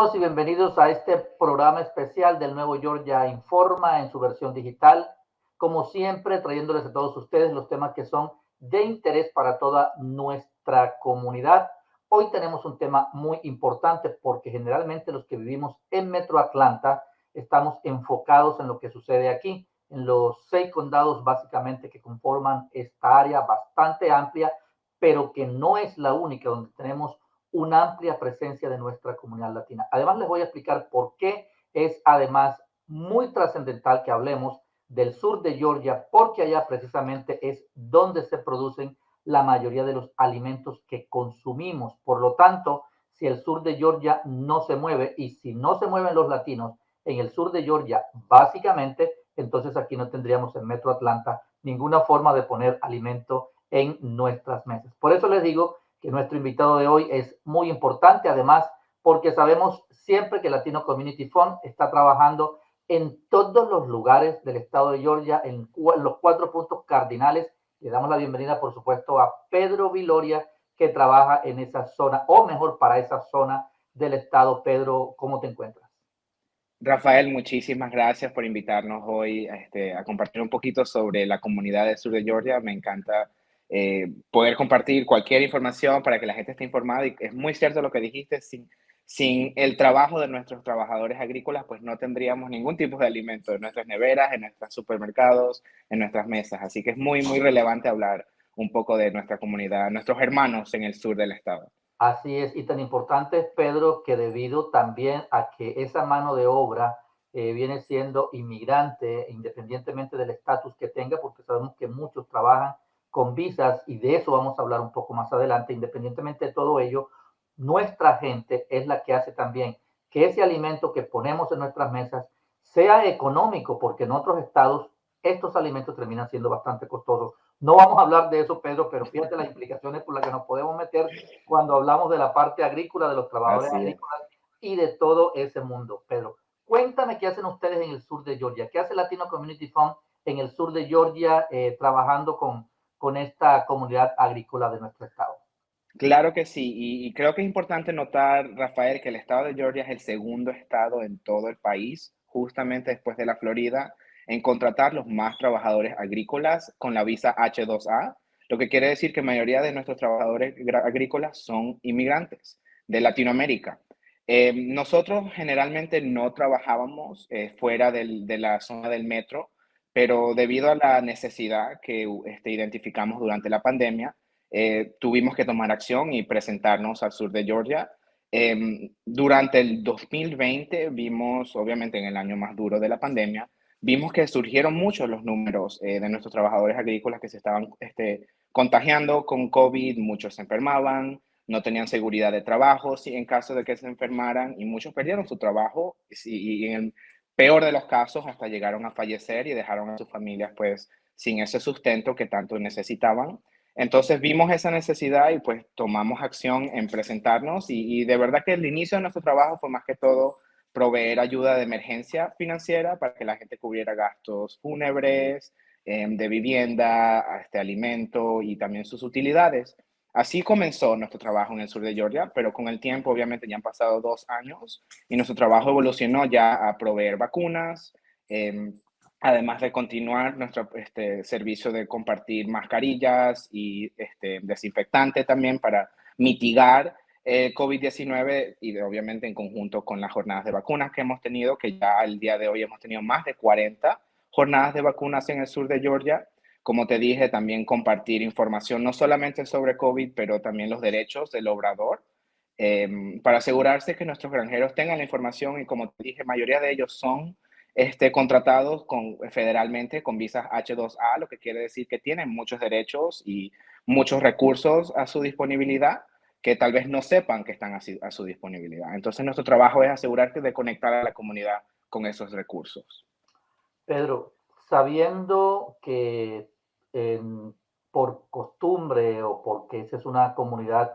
Saludos y bienvenidos a este programa especial del Nuevo Georgia Informa en su versión digital. Como siempre, trayéndoles a todos ustedes los temas que son de interés para toda nuestra comunidad. Hoy tenemos un tema muy importante porque generalmente los que vivimos en Metro Atlanta estamos enfocados en lo que sucede aquí, en los 6 condados básicamente que conforman esta área bastante amplia, pero que no es la única donde tenemos una amplia presencia de nuestra comunidad latina. Además, les voy a explicar por qué es además muy trascendental que hablemos del sur de Georgia, porque allá precisamente es donde se producen la mayoría de los alimentos que consumimos. Por lo tanto, si el sur de Georgia no se mueve y si no se mueven los latinos en el sur de Georgia, básicamente, entonces aquí no tendríamos en Metro Atlanta ninguna forma de poner alimento en nuestras mesas. Por eso les digo que nuestro invitado de hoy es muy importante, además, porque sabemos siempre que Latino Community Fund está trabajando en todos los lugares del estado de Georgia, en los 4 puntos cardinales. Le damos la bienvenida, por supuesto, a Pedro Viloria, que trabaja en esa zona, o mejor, para esa zona del estado. Pedro, ¿cómo te encuentras? Rafael, muchísimas gracias por invitarnos hoy a compartir un poquito sobre la comunidad del sur de Georgia. Me encanta poder compartir cualquier información para que la gente esté informada. Y es muy cierto lo que dijiste, sin el trabajo de nuestros trabajadores agrícolas, pues no tendríamos ningún tipo de alimento en nuestras neveras, en nuestros supermercados, en nuestras mesas. Así que es muy, muy relevante hablar un poco de nuestra comunidad, nuestros hermanos en el sur del estado. Así es, y tan importante es, Pedro, que debido también a que esa mano de obra viene siendo inmigrante, independientemente del estatus que tenga, porque sabemos que muchos trabajan con visas, y de eso vamos a hablar un poco más adelante. Independientemente de todo ello, nuestra gente es la que hace también que ese alimento que ponemos en nuestras mesas sea económico, porque en otros estados estos alimentos terminan siendo bastante costosos. No vamos a hablar de eso, Pedro, pero fíjate las implicaciones por las que nos podemos meter cuando hablamos de la parte agrícola, de los trabajadores Así es. agrícolas y de todo ese mundo. Pedro, cuéntame qué hacen ustedes en el sur de Georgia, qué hace Latino Community Fund en el sur de Georgia trabajando con esta comunidad agrícola de nuestro estado. Claro que sí, y creo que es importante notar, Rafael, que el estado de Georgia es el segundo estado en todo el país, justamente después de la Florida, en contratar los más trabajadores agrícolas con la visa H2A, lo que quiere decir que la mayoría de nuestros trabajadores agrícolas son inmigrantes de Latinoamérica. Nosotros generalmente no trabajábamos fuera de la zona del metro, pero debido a la necesidad que identificamos durante la pandemia, tuvimos que tomar acción y presentarnos al sur de Georgia. Durante el 2020 vimos, obviamente en el año más duro de la pandemia, vimos que surgieron muchos los números de nuestros trabajadores agrícolas que se estaban contagiando con COVID, muchos se enfermaban, no tenían seguridad de trabajo si en caso de que se enfermaran y muchos perdieron su trabajo y en el peor de los casos hasta llegaron a fallecer y dejaron a sus familias pues sin ese sustento que tanto necesitaban. Entonces vimos esa necesidad y pues tomamos acción en presentarnos y de verdad que el inicio de nuestro trabajo fue más que todo proveer ayuda de emergencia financiera para que la gente cubriera gastos fúnebres, de vivienda, alimento y también sus utilidades. Así comenzó nuestro trabajo en el sur de Georgia, pero con el tiempo obviamente ya han pasado 2 años y nuestro trabajo evolucionó ya a proveer vacunas, eh, además de continuar nuestro servicio de compartir mascarillas y desinfectante también para mitigar COVID-19 y obviamente en conjunto con las jornadas de vacunas que hemos tenido, que ya al día de hoy hemos tenido más de 40 jornadas de vacunas en el sur de Georgia. Como te dije, también compartir información no solamente sobre COVID, pero también los derechos del obrador, para asegurarse que nuestros granjeros tengan la información y como te dije, mayoría de ellos son contratados federalmente con visas H2A, lo que quiere decir que tienen muchos derechos y muchos recursos a su disponibilidad que tal vez no sepan que están a su disponibilidad. Entonces, nuestro trabajo es asegurarte de conectar a la comunidad con esos recursos. Pedro, sabiendo que eh, por costumbre o porque esa es una comunidad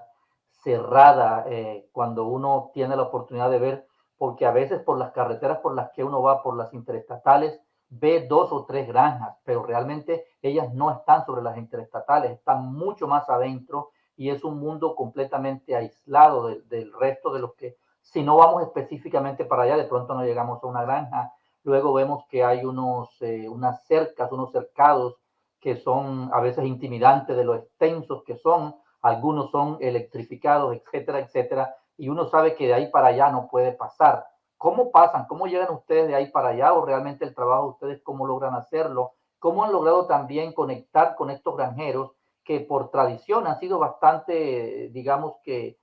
cerrada, cuando uno tiene la oportunidad de ver, porque a veces por las carreteras por las que uno va, por las interestatales, ve 2 o 3 granjas, pero realmente ellas no están sobre las interestatales, están mucho más adentro y es un mundo completamente aislado del resto de los que Si no vamos específicamente para allá, de pronto no llegamos a una granja. Luego vemos que hay unas cercas, unos cercados que son a veces intimidantes de lo extensos que son. Algunos son electrificados, etcétera, etcétera. Y uno sabe que de ahí para allá no puede pasar. ¿Cómo pasan? ¿Cómo llegan ustedes de ahí para allá? ¿O realmente el trabajo de ustedes, cómo logran hacerlo? ¿Cómo han logrado también conectar con estos granjeros que por tradición han sido bastante, digamos que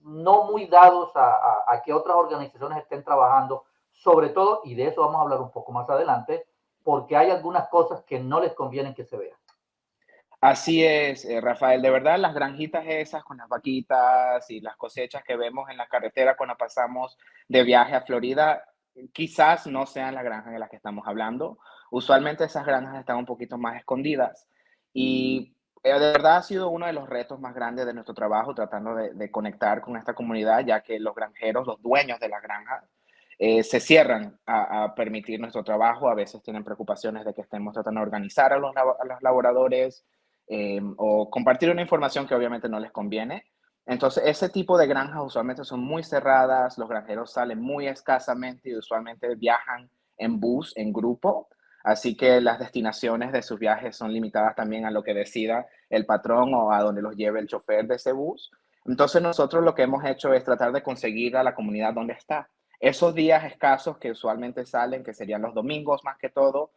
no muy dados a que otras organizaciones estén trabajando, sobre todo, y de eso vamos a hablar un poco más adelante, porque hay algunas cosas que no les convienen que se vean. Así es, Rafael, de verdad las granjitas esas con las vaquitas y las cosechas que vemos en la carretera cuando pasamos de viaje a Florida, quizás no sean las granjas de las que estamos hablando. Usualmente esas granjas están un poquito más escondidas y de verdad ha sido uno de los retos más grandes de nuestro trabajo tratando de conectar con esta comunidad, ya que los granjeros, los dueños de las granjas, se cierran a permitir nuestro trabajo. A veces tienen preocupaciones de que estemos tratando de organizar a los laboradores, o compartir una información que obviamente no les conviene. Entonces, ese tipo de granjas usualmente son muy cerradas, los granjeros salen muy escasamente y usualmente viajan en bus, en grupo, así que las destinaciones de sus viajes son limitadas también a lo que decida el patrón o a donde los lleve el chofer de ese bus. Entonces, nosotros lo que hemos hecho es tratar de conseguir a la comunidad donde está. Esos días escasos que usualmente salen, que serían los domingos más que todo,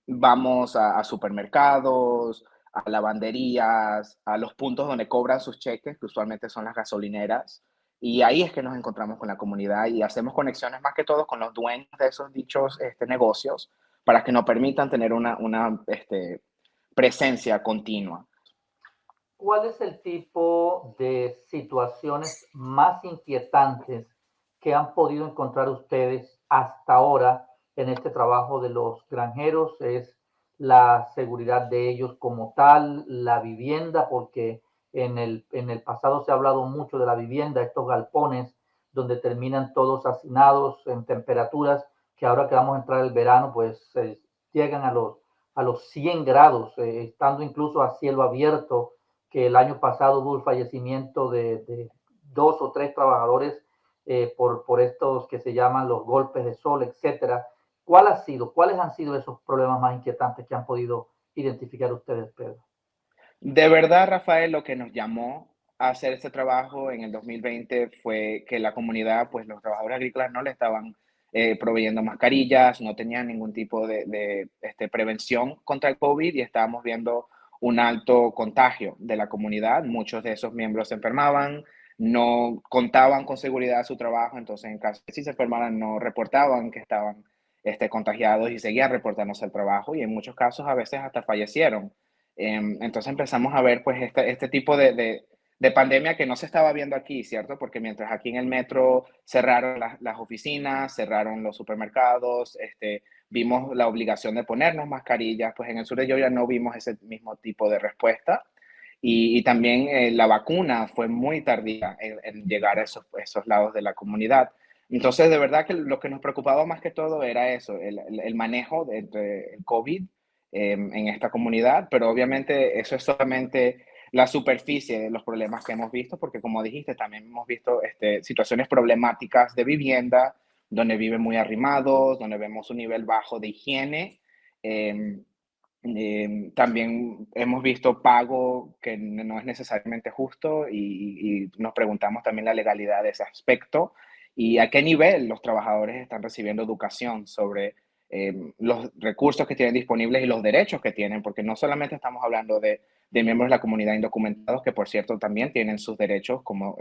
vamos a supermercados, a lavanderías, a los puntos donde cobran sus cheques, que usualmente son las gasolineras. Y ahí es que nos encontramos con la comunidad y hacemos conexiones más que todo con los dueños de esos dichos negocios para que nos permitan tener una presencia continua. ¿Cuál es el tipo de situaciones más inquietantes que han podido encontrar ustedes hasta ahora en este trabajo de los granjeros? ¿Es la seguridad de ellos como tal, la vivienda? Porque en el pasado se ha hablado mucho de la vivienda, estos galpones donde terminan todos hacinados en temperaturas que ahora que vamos a entrar el verano, pues llegan a los 100 grados, estando incluso a cielo abierto, que el año pasado hubo el fallecimiento de 2 o 3 trabajadores por estos que se llaman los golpes de sol, etcétera. ¿Cuáles han sido esos problemas más inquietantes que han podido identificar ustedes, Pedro? De verdad, Rafael, lo que nos llamó a hacer este trabajo en el 2020 fue que la comunidad, pues los trabajadores agrícolas no le estaban proveyendo mascarillas, no tenían ningún tipo de prevención contra el COVID y estábamos viendo un alto contagio de la comunidad. Muchos de esos miembros se enfermaban, no contaban con seguridad su trabajo, entonces en caso de si se enfermaran no reportaban que estaban contagiados y seguían reportándose al trabajo y en muchos casos a veces hasta fallecieron. Entonces empezamos a ver pues este tipo de pandemia que no se estaba viendo aquí, ¿cierto? Porque mientras aquí en el metro cerraron las oficinas, cerraron los supermercados, vimos la obligación de ponernos mascarillas, pues en el sur de Georgia no vimos ese mismo tipo de respuesta. Y también la vacuna fue muy tardía en llegar a esos lados de la comunidad. Entonces, de verdad que lo que nos preocupaba más que todo era eso, el manejo entre el COVID en esta comunidad, pero obviamente eso es solamente la superficie de los problemas que hemos visto, porque como dijiste, también hemos visto situaciones problemáticas de vivienda, donde viven muy arrimados, donde vemos un nivel bajo de higiene. Eh, También hemos visto pago que no es necesariamente justo y nos preguntamos también la legalidad de ese aspecto y a qué nivel los trabajadores están recibiendo educación sobre los recursos que tienen disponibles y los derechos que tienen, porque no solamente estamos hablando de miembros de la comunidad indocumentados, que por cierto también tienen sus derechos como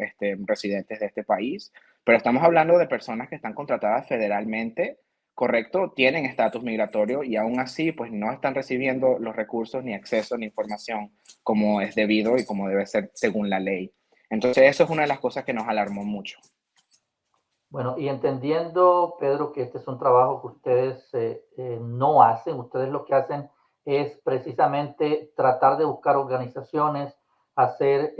residentes de este país, pero estamos hablando de personas que están contratadas federalmente, correcto, tienen estatus migratorio y aún así pues no están recibiendo los recursos ni acceso ni información como es debido y como debe ser según la ley. Entonces eso es una de las cosas que nos alarmó mucho. Bueno, y entendiendo, Pedro, que este es un trabajo que ustedes no hacen, ustedes lo que hacen es precisamente tratar de buscar organizaciones, hacer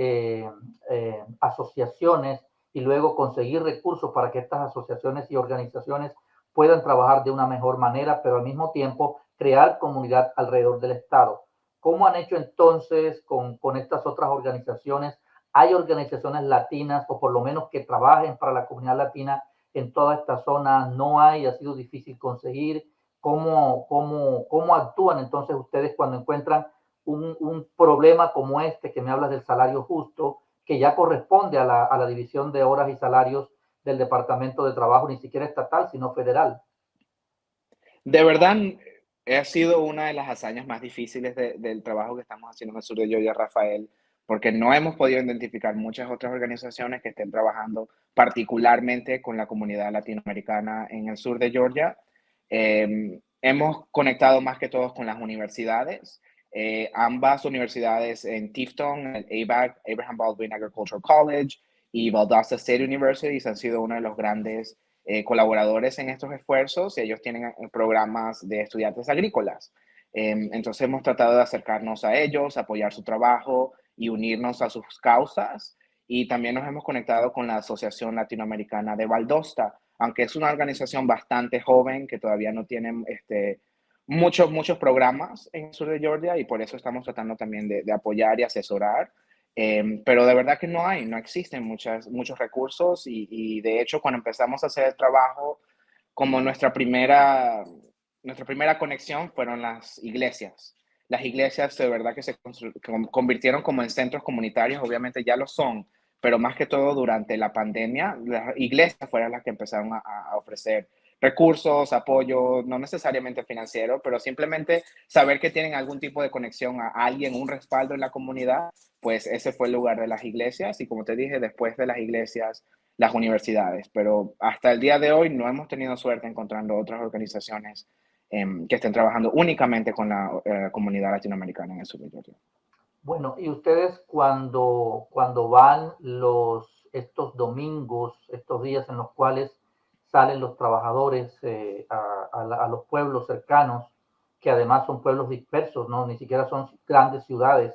asociaciones y luego conseguir recursos para que estas asociaciones y organizaciones puedan trabajar de una mejor manera, pero al mismo tiempo crear comunidad alrededor del Estado. ¿Cómo han hecho entonces con estas otras organizaciones ¿Hay organizaciones latinas o por lo menos que trabajen para la comunidad latina en toda esta zona? ¿No hay? ¿Ha sido difícil conseguir? ¿Cómo actúan entonces ustedes cuando encuentran un problema como este que me hablas del salario justo, que ya corresponde a la división de horas y salarios del Departamento de Trabajo, ni siquiera estatal, sino federal? De verdad, ha sido una de las hazañas más difíciles del trabajo que estamos haciendo en el sur de Georgia, Rafael, porque no hemos podido identificar muchas otras organizaciones que estén trabajando particularmente con la comunidad latinoamericana en el sur de Georgia. Hemos conectado más que todos con las universidades. Ambas universidades en Tifton, el ABAC, Abraham Baldwin Agricultural College, y Valdosta State University han sido uno de los grandes colaboradores en estos esfuerzos, y ellos tienen programas de estudiantes agrícolas. Entonces hemos tratado de acercarnos a ellos, apoyar su trabajo y unirnos a sus causas. Y también nos hemos conectado con la Asociación Latinoamericana de Valdosta, aunque es una organización bastante joven que todavía no tiene muchos programas en el sur de Georgia, y por eso estamos tratando también de apoyar y asesorar. Pero de verdad que no existen muchos recursos, y de hecho cuando empezamos a hacer el trabajo, como nuestra primera conexión fueron las iglesias. Las iglesias de verdad que se convirtieron como en centros comunitarios, obviamente ya lo son, pero más que todo durante la pandemia, las iglesias fueron las que empezaron a ofrecer recursos, apoyo, no necesariamente financiero, pero simplemente saber que tienen algún tipo de conexión a alguien, un respaldo en la comunidad. Pues ese fue el lugar de las iglesias, y como te dije, después de las iglesias, las universidades. Pero hasta el día de hoy no hemos tenido suerte encontrando otras organizaciones que estén trabajando únicamente con la comunidad latinoamericana en el sur de Georgia. Bueno, y ustedes cuando van estos domingos, estos días en los cuales salen los trabajadores a los pueblos cercanos, que además son pueblos dispersos, ¿no? Ni siquiera son grandes ciudades.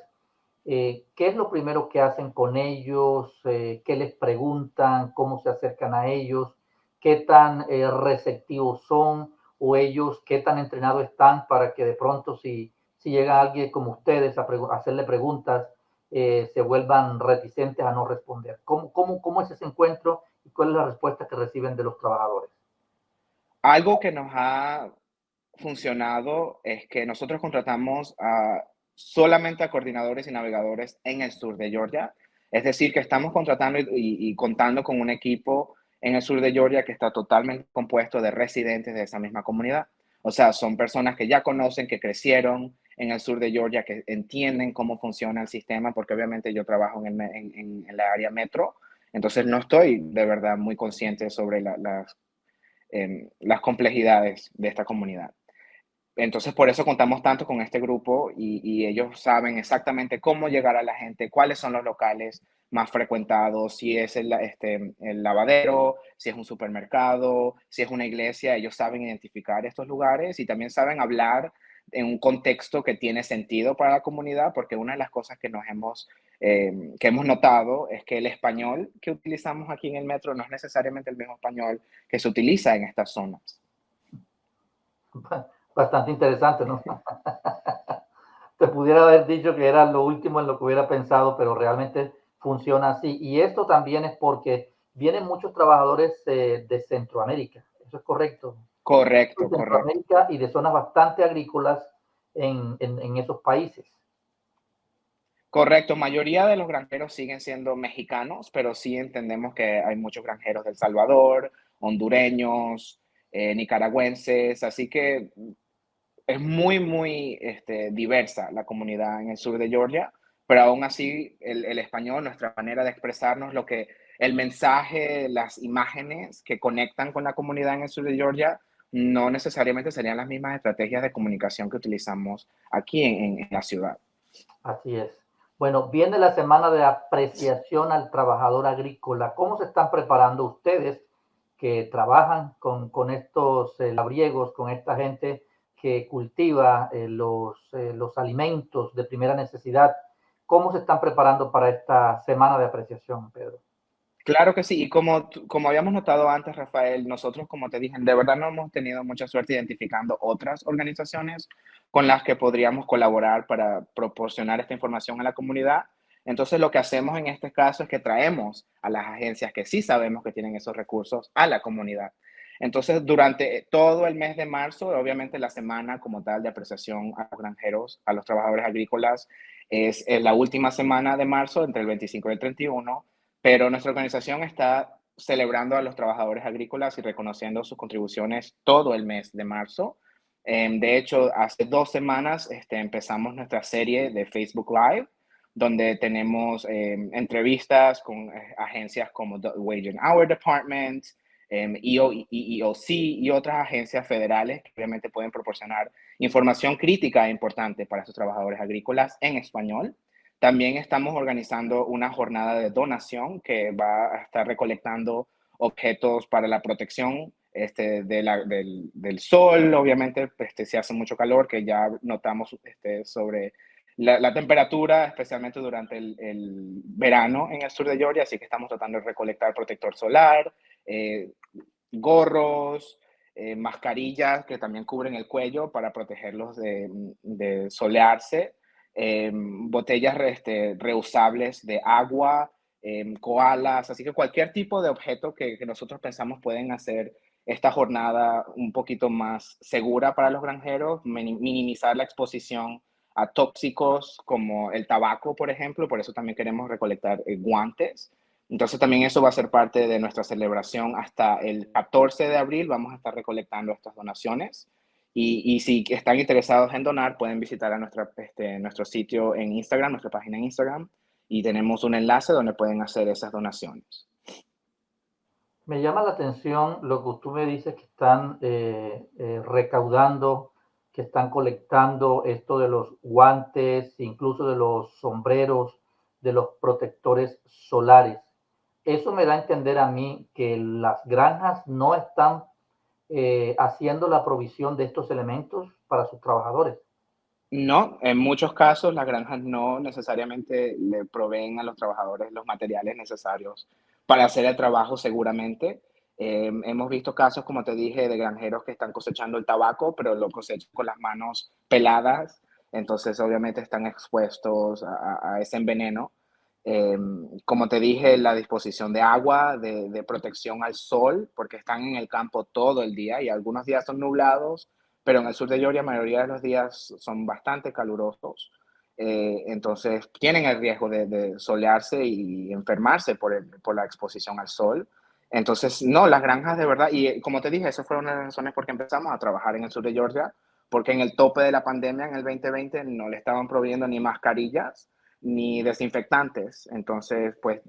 ¿Qué es lo primero que hacen con ellos? ¿Qué les preguntan? ¿Cómo se acercan a ellos? ¿Qué tan receptivos son? ¿O ellos qué tan entrenados están para que de pronto si llega alguien como ustedes a hacerle preguntas, se vuelvan reticentes a no responder? ¿Cómo es ese encuentro y cuál es la respuesta que reciben de los trabajadores? Algo que nos ha funcionado es que nosotros contratamos solamente a coordinadores y navegadores en el sur de Georgia. Es decir, que estamos contratando y contando con un equipo en el sur de Georgia que está totalmente compuesto de residentes de esa misma comunidad. O sea, son personas que ya conocen, que crecieron en el sur de Georgia, que entienden cómo funciona el sistema, porque obviamente yo trabajo en la área metro, entonces no estoy de verdad muy consciente sobre las complejidades de esta comunidad. Entonces, por eso contamos tanto con este grupo, y ellos saben exactamente cómo llegar a la gente, cuáles son los locales más frecuentados, si es el lavadero, si es un supermercado, si es una iglesia. Ellos saben identificar estos lugares y también saben hablar en un contexto que tiene sentido para la comunidad, porque una de las cosas que hemos notado es que el español que utilizamos aquí en el metro no es necesariamente el mismo español que se utiliza en estas zonas. Bastante interesante, ¿no? Te pudiera haber dicho que era lo último en lo que hubiera pensado, pero realmente funciona así. Y esto también es porque vienen muchos trabajadores de Centroamérica, eso es correcto. De Correcto, correcto. Centroamérica y de zonas bastante agrícolas en esos países. Correcto, mayoría de los granjeros siguen siendo mexicanos, pero sí entendemos que hay muchos granjeros del Salvador, hondureños, nicaragüenses, así que es muy diversa la comunidad en el sur de Georgia, pero aún así el español, nuestra manera de expresarnos, el mensaje, las imágenes que conectan con la comunidad en el sur de Georgia, no necesariamente serían las mismas estrategias de comunicación que utilizamos aquí en la ciudad. Así es. Bueno, viene la semana de apreciación al trabajador agrícola. ¿Cómo se están preparando ustedes que trabajan con estos labriegos, con esta gente que cultiva los alimentos de primera necesidad? ¿Cómo se están preparando para esta semana de apreciación, Pedro? Claro que sí, y como habíamos notado antes, Rafael, nosotros, como te dije, de verdad no hemos tenido mucha suerte identificando otras organizaciones con las que podríamos colaborar para proporcionar esta información a la comunidad. Entonces, lo que hacemos en este caso es que traemos a las agencias que sí sabemos que tienen esos recursos a la comunidad. Entonces, durante todo el mes de marzo, obviamente la semana como tal de apreciación a los granjeros, a los trabajadores agrícolas, es la última semana de marzo, entre el 25 y el 31, pero nuestra organización está celebrando a los trabajadores agrícolas y reconociendo sus contribuciones todo el mes de marzo. De hecho, hace 2 semanas empezamos nuestra serie de Facebook Live, donde tenemos entrevistas con agencias como the Wage and Hour Department, EEOC y otras agencias federales que obviamente pueden proporcionar información crítica e importante para sus trabajadores agrícolas en español. También estamos organizando una jornada de donación que va a estar recolectando objetos para la protección del sol. Obviamente, si hace mucho calor, que ya notamos sobre la temperatura, especialmente durante el verano en el sur de Georgia, así que estamos tratando de recolectar protector solar, eh, gorros, mascarillas que también cubren el cuello para protegerlos de solearse, botellas reusables de agua, koalas, así que cualquier tipo de objeto que nosotros pensamos pueden hacer esta jornada un poquito más segura para los granjeros, minimizar la exposición a tóxicos como el tabaco, por ejemplo, por eso también queremos recolectar guantes. Entonces también eso va a ser parte de nuestra celebración hasta el 14 de abril, vamos a estar recolectando estas donaciones. Y si están interesados en donar, pueden visitar a nuestro sitio en Instagram, nuestra página en Instagram, y tenemos un enlace donde pueden hacer esas donaciones. Me llama la atención lo que tú me dices que están recaudando, que están colectando esto de los guantes, incluso de los sombreros, de los protectores solares. Eso me da a entender a mí que las granjas no están haciendo la provisión de estos elementos para sus trabajadores. No, en muchos casos las granjas no necesariamente le proveen a los trabajadores los materiales necesarios para hacer el trabajo seguramente. Hemos visto casos, como te dije, de granjeros que están cosechando el tabaco, pero lo cosechan con las manos peladas, entonces obviamente están expuestos a ese veneno. Como te dije, la disposición de agua, de protección al sol, porque están en el campo todo el día y algunos días son nublados, pero en el sur de Georgia la mayoría de los días son bastante calurosos. Entonces tienen el riesgo de solearse y enfermarse por la exposición al sol. Entonces, no, las granjas de verdad, y como te dije, eso fue una de las razones por qué empezamos a trabajar en el sur de Georgia, porque en el tope de la pandemia en el 2020 no le estaban proveyendo ni mascarillas ni desinfectantes. Entonces, pues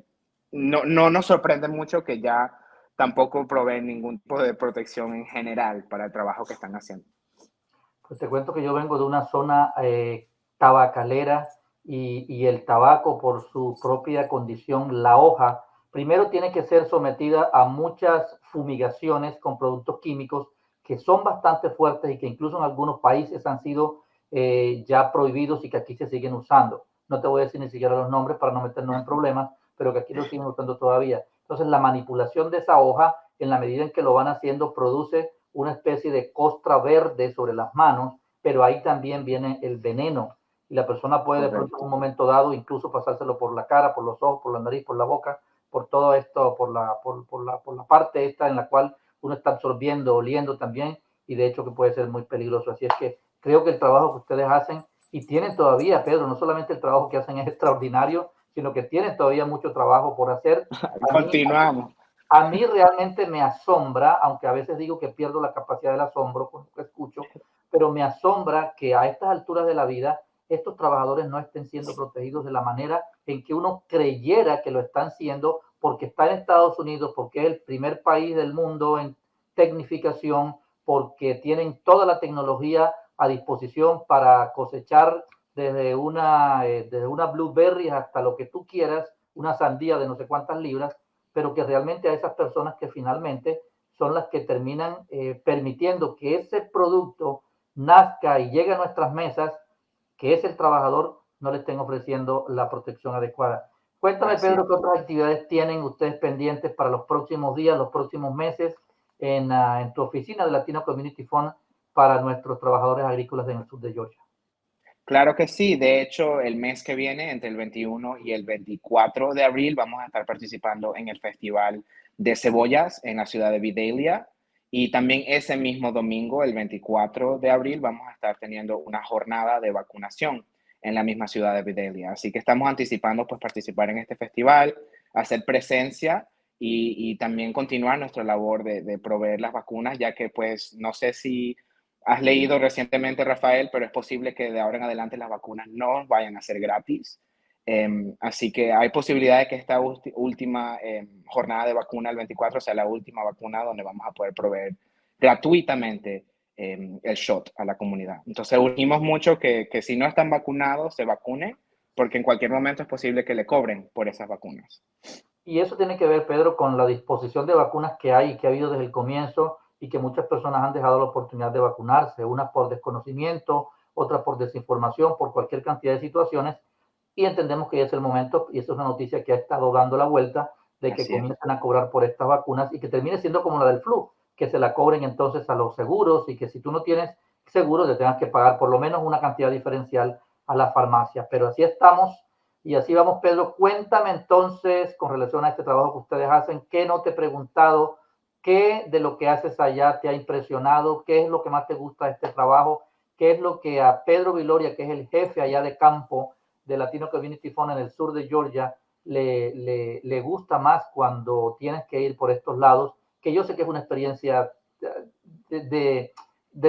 no nos sorprende mucho que ya tampoco proveen ningún tipo de protección en general para el trabajo que están haciendo. Pues te cuento que yo vengo de una zona tabacalera y el tabaco por su propia condición, la hoja, primero tiene que ser sometida a muchas fumigaciones con productos químicos que son bastante fuertes y que incluso en algunos países han sido ya prohibidos y que aquí se siguen usando. No te voy a decir ni siquiera los nombres para no meternos en problemas, pero que aquí lo siguen usando todavía. Entonces la manipulación de esa hoja, en la medida en que lo van haciendo, produce una especie de costra verde sobre las manos, pero ahí también viene el veneno y la persona puede de pronto en un momento dado incluso pasárselo por la cara, por los ojos, por la nariz, por la boca, por todo esto, por la parte esta en la cual uno está absorbiendo, oliendo también y de hecho que puede ser muy peligroso. Así es que creo que el trabajo que ustedes hacen y tienen todavía, Pedro, no solamente el trabajo que hacen es extraordinario, sino que tienen todavía mucho trabajo por hacer. Continuamos. A mí realmente me asombra, aunque a veces digo que pierdo la capacidad del asombro con lo que escucho, pero me asombra que a estas alturas de la vida estos trabajadores no estén siendo protegidos de la manera en que uno creyera que lo están siendo, porque está en Estados Unidos, porque es el primer país del mundo en tecnificación, porque tienen toda la tecnología a disposición para cosechar desde una blueberry hasta lo que tú quieras, una sandía de no sé cuántas libras, pero que realmente a esas personas que finalmente son las que terminan permitiendo que ese producto nazca y llegue a nuestras mesas, que es el trabajador, no le estén ofreciendo la protección adecuada. Cuéntame, Así Pedro, es. qué otras actividades tienen ustedes pendientes para los próximos días, los próximos meses en tu oficina de Latino Community Fund para nuestros trabajadores agrícolas en el sur de Georgia. Claro que sí. De hecho, el mes que viene, entre el 21 y el 24 de abril, vamos a estar participando en el Festival de Cebollas en la ciudad de Vidalia. Y también ese mismo domingo, el 24 de abril, vamos a estar teniendo una jornada de vacunación en la misma ciudad de Vidalia. Así que estamos anticipando pues participar en este festival, hacer presencia y también continuar nuestra labor de proveer las vacunas, ya que pues no sé si has leído recientemente, Rafael, pero es posible que de ahora en adelante las vacunas no vayan a ser gratis. Así que hay posibilidad de que esta última jornada de vacuna, el 24, sea la última vacuna donde vamos a poder proveer gratuitamente el shot a la comunidad. Entonces, unimos mucho que si no están vacunados, se vacunen, porque en cualquier momento es posible que le cobren por esas vacunas. Y eso tiene que ver, Pedro, con la disposición de vacunas que hay y que ha habido desde el comienzo y que muchas personas han dejado la oportunidad de vacunarse, unas por desconocimiento, otras por desinformación, por cualquier cantidad de situaciones. Y entendemos que ya es el momento, y esto es una noticia que ha estado dando la vuelta, de que Así es. comiencen a cobrar por estas vacunas y que termine siendo como la del flu, que se la cobren entonces a los seguros y que si tú no tienes seguro te tengas que pagar por lo menos una cantidad diferencial a la farmacia. Pero así estamos y así vamos, Pedro. Cuéntame entonces, con relación a este trabajo que ustedes hacen, ¿qué no te he preguntado? ¿Qué de lo que haces allá te ha impresionado? ¿Qué es lo que más te gusta de este trabajo? ¿Qué es lo que a Pedro Viloria, que es el jefe allá de campo de Latino Community Fund en el sur de Georgia, le gusta más cuando tienes que ir por estos lados? Que yo sé que es una experiencia de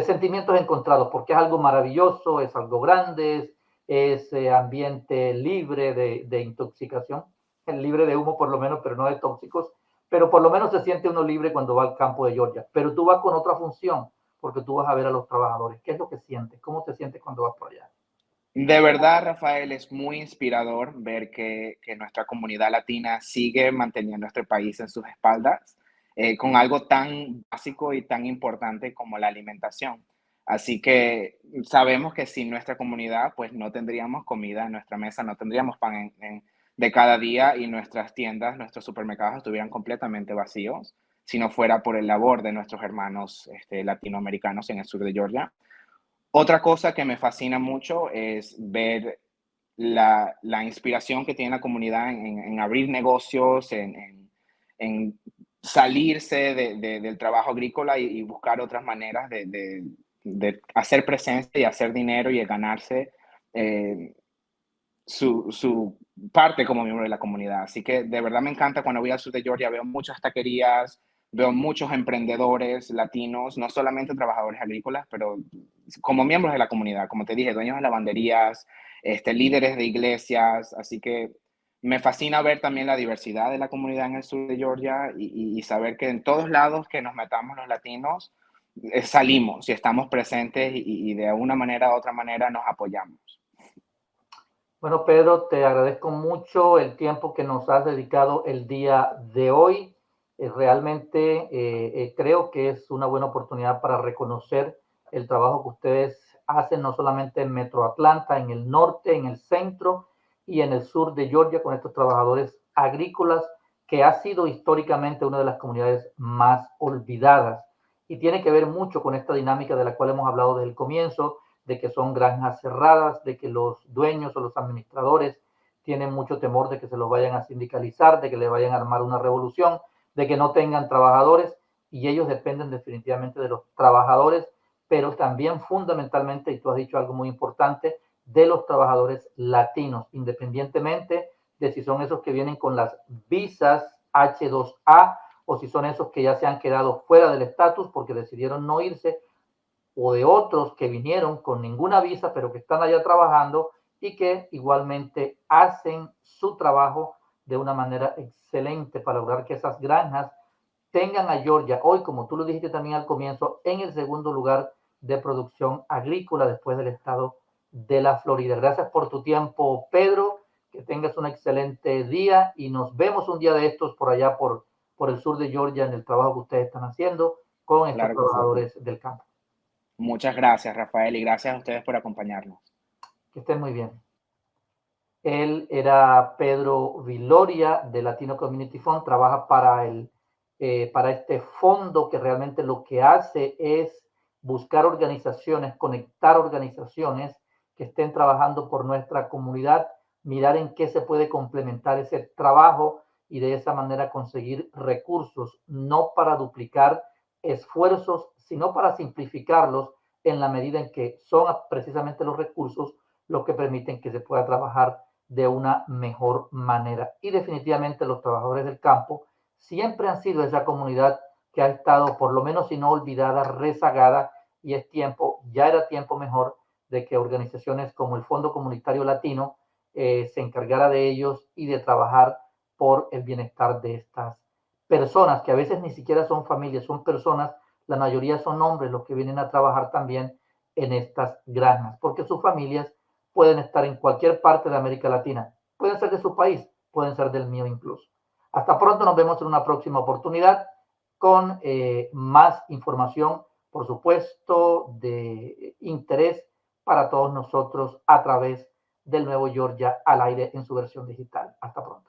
sentimientos encontrados, porque es algo maravilloso, es algo grande, ese ambiente libre de intoxicación, libre de humo por lo menos, pero no de tóxicos, pero por lo menos se siente uno libre cuando va al campo de Georgia. Pero tú vas con otra función, porque tú vas a ver a los trabajadores. ¿Qué es lo que sientes? ¿Cómo te sientes cuando vas por allá? De verdad, Rafael, es muy inspirador ver que nuestra comunidad latina sigue manteniendo este país en sus espaldas con algo tan básico y tan importante como la alimentación. Así que sabemos que sin nuestra comunidad, pues no tendríamos comida en nuestra mesa, no tendríamos pan de cada día y nuestras tiendas, nuestros supermercados estuvieran completamente vacíos si no fuera por el labor de nuestros hermanos latinoamericanos en el sur de Georgia. Otra cosa que me fascina mucho es ver la inspiración que tiene la comunidad en abrir negocios, en salirse del trabajo agrícola y buscar otras maneras de hacer presencia y hacer dinero y de ganarse eh, su parte como miembro de la comunidad. Así que de verdad me encanta cuando voy al sur de Georgia, veo muchas taquerías, veo muchos emprendedores latinos, no solamente trabajadores agrícolas, pero como miembros de la comunidad, como te dije, dueños de lavanderías, líderes de iglesias. Así que me fascina ver también la diversidad de la comunidad en el sur de Georgia y saber que en todos lados que nos metamos los latinos, salimos y estamos presentes y de una manera u otra manera nos apoyamos. Bueno, Pedro, te agradezco mucho el tiempo que nos has dedicado el día de hoy. Realmente creo que es una buena oportunidad para reconocer el trabajo que ustedes hacen, no solamente en Metro Atlanta, en el norte, en el centro y en el sur de Georgia, con estos trabajadores agrícolas, que ha sido históricamente una de las comunidades más olvidadas. Y tiene que ver mucho con esta dinámica de la cual hemos hablado desde el comienzo, de que son granjas cerradas, de que los dueños o los administradores tienen mucho temor de que se los vayan a sindicalizar, de que le vayan a armar una revolución, de que no tengan trabajadores, y ellos dependen definitivamente de los trabajadores, pero también fundamentalmente, y tú has dicho algo muy importante, de los trabajadores latinos, independientemente de si son esos que vienen con las visas H2A o si son esos que ya se han quedado fuera del estatus porque decidieron no irse, o de otros que vinieron con ninguna visa, pero que están allá trabajando y que igualmente hacen su trabajo de una manera excelente para lograr que esas granjas tengan a Georgia hoy, como tú lo dijiste también al comienzo, en el segundo lugar de producción agrícola después del estado de la Florida. Gracias por tu tiempo, Pedro. Que tengas un excelente día y nos vemos un día de estos por allá por el sur de Georgia en el trabajo que ustedes están haciendo con estos Claro que sí. trabajadores del campo. Muchas gracias, Rafael, y gracias a ustedes por acompañarnos. Que estén muy bien. Él era Pedro Viloria de Latino Community Fund, trabaja para este fondo que realmente lo que hace es buscar organizaciones, conectar organizaciones que estén trabajando por nuestra comunidad, mirar en qué se puede complementar ese trabajo y de esa manera conseguir recursos, no para duplicar esfuerzos, sino para simplificarlos en la medida en que son precisamente los recursos los que permiten que se pueda trabajar de una mejor manera. Y definitivamente los trabajadores del campo siempre han sido esa comunidad que ha estado, por lo menos si no olvidada, rezagada, y es tiempo, ya era tiempo mejor de que organizaciones como el Fondo Comunitario Latino se encargara de ellos y de trabajar por el bienestar de estas personas, que a veces ni siquiera son familias, son personas, la mayoría son hombres los que vienen a trabajar también en estas granjas, porque sus familias pueden estar en cualquier parte de América Latina, pueden ser de su país, pueden ser del mío incluso. Hasta pronto, nos vemos en una próxima oportunidad con más información, por supuesto, de interés para todos nosotros a través del Nuevo Georgia al aire en su versión digital. Hasta pronto.